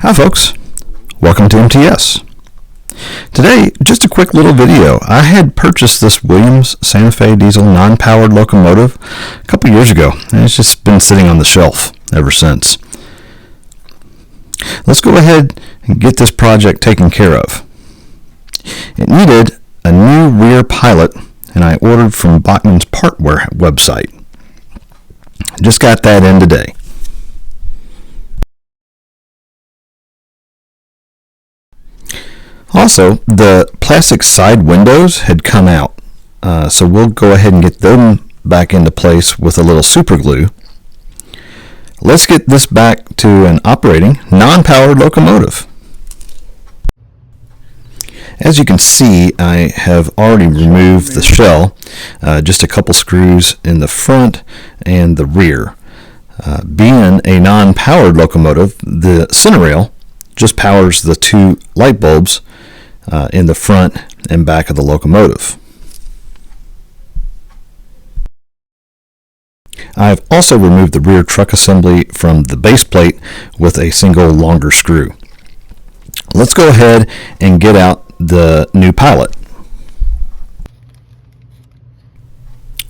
Hi folks, welcome to MTS. Today, just a quick little video. I had purchased this Williams Santa Fe diesel non-powered locomotive a couple years ago, and it's just been sitting on the shelf ever since. Let's go ahead and get this project taken care of. It needed a new rear pilot, and I ordered from Bachman's Partware website. Just got that in today. Also, the plastic side windows had come out, so we'll go ahead and get them back into place with a little super glue. Let's get this back to an operating, non-powered locomotive. As you can see, I have already removed the shell, just a couple screws in the front and the rear. Being a non-powered locomotive, the center rail just powers the two light bulbs in the front and back of the locomotive. I've also removed the rear truck assembly from the base plate with a single longer screw. Let's go ahead and get out the new pilot.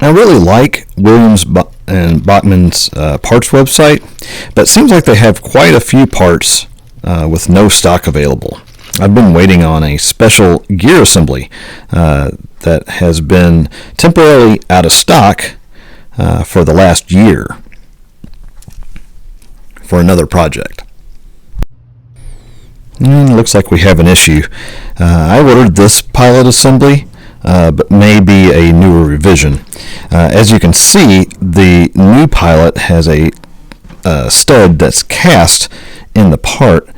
I really like Williams and Bachman's parts website, but it seems like they have quite a few parts with no stock available. I've been waiting on a special gear assembly that has been temporarily out of stock for the last year for another project. Looks like we have an issue. I ordered this pilot assembly, but may be a newer revision. As you can see, the new pilot has a stud that's cast in the part,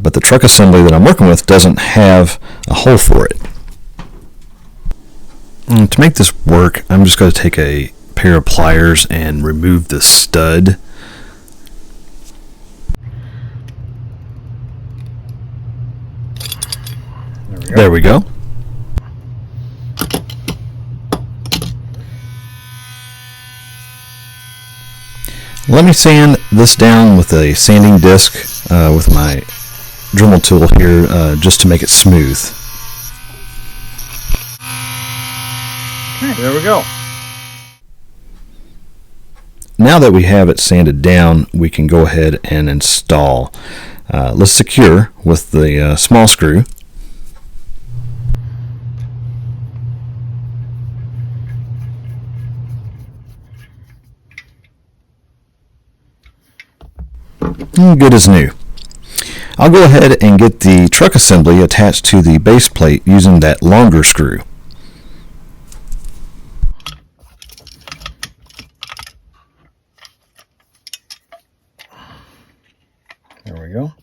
but the truck assembly that I'm working with doesn't have a hole for it. And to make this work, I'm just going to take a pair of pliers and remove the stud. There we go. Let me sand this down with a sanding disc with my Dremel tool here just to make it smooth. Okay, there we go. Now that we have it sanded down, we can go ahead and install. Let's secure with the small screw. Good as new. I'll go ahead and get the truck assembly attached to the base plate using that longer screw. There we go.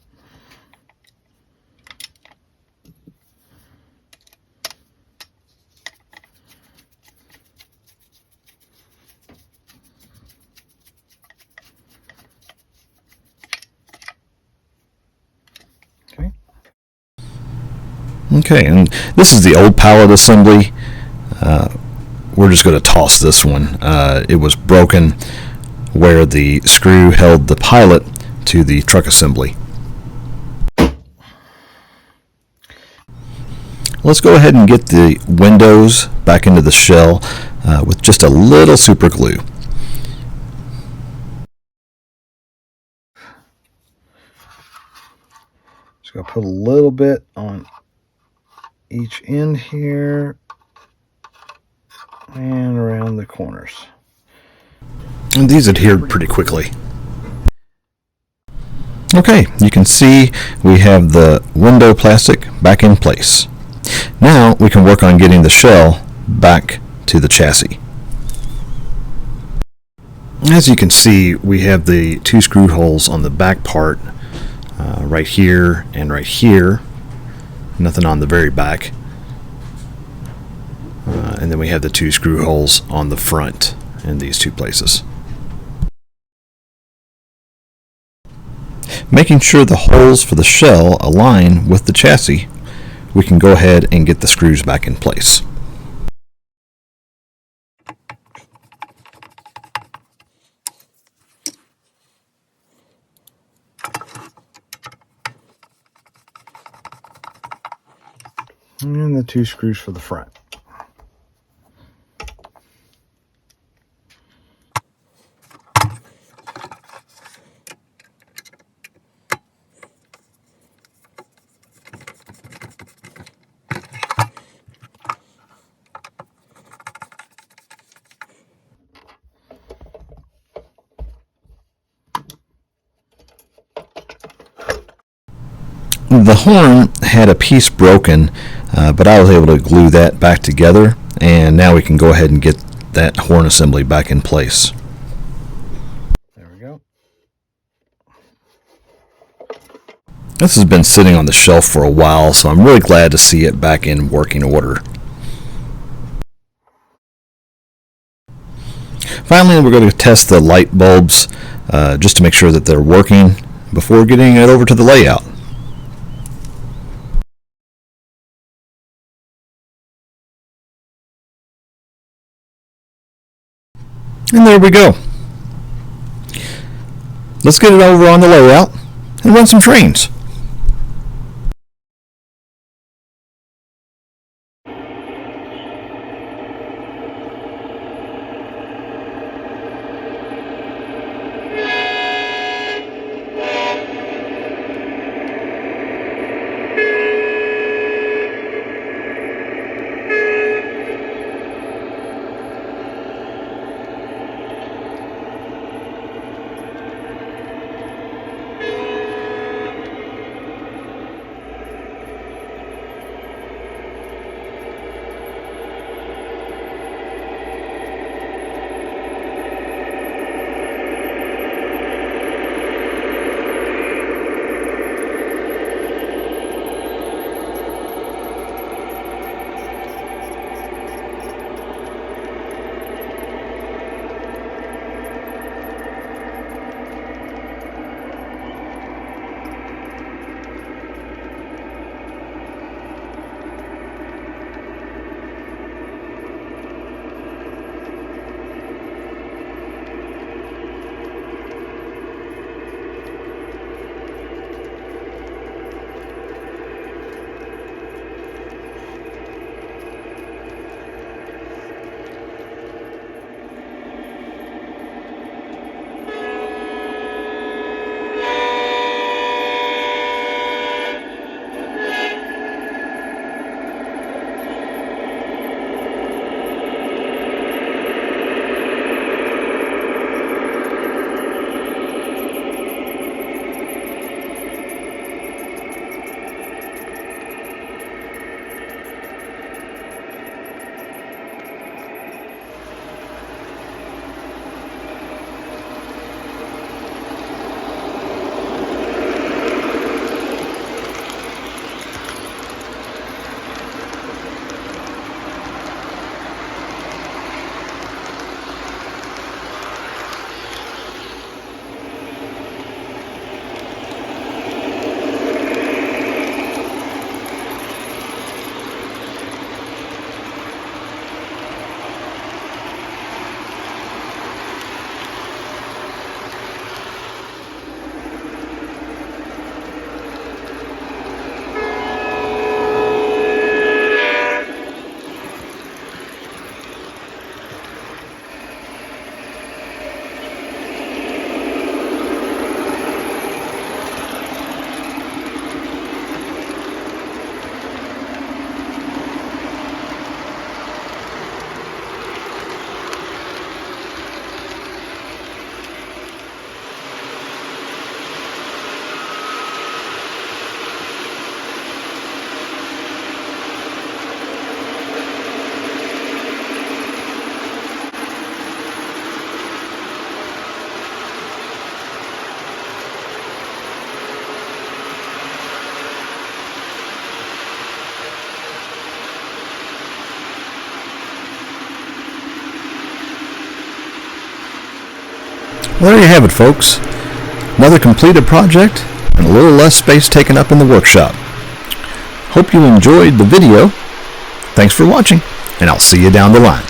Okay, and this is the old pallet assembly. We're just going to toss this one. It was broken where the screw held the pilot to the truck assembly. Let's go ahead and get the windows back into the shell with just a little super glue. Just going to put a little bit on each end here and around the corners. And these adhered pretty quickly. Okay, you can see we have the window plastic back in place. Now we can work on getting the shell back to the chassis. As you can see, we have the two screw holes on the back part, right here and right here. Nothing on the very back. And then we have the two screw holes on the front in these two places. Making sure the holes for the shell align with the chassis, we can go ahead and get the screws back in place. and the 2 screws for the front. The horn had a piece broken, but I was able to glue that back together, and now we can go ahead and get that horn assembly back in place. There we go. This has been sitting on the shelf for a while, so I'm really glad to see it back in working order. Finally, we're going to test the light bulbs just to make sure that they're working before getting it over to the layout. And there we go. Let's get it over on the layout and run some trains. Well, there you have it, folks. Another completed project and a little less space taken up in the workshop. Hope you enjoyed the video. Thanks for watching, and I'll see you down the line.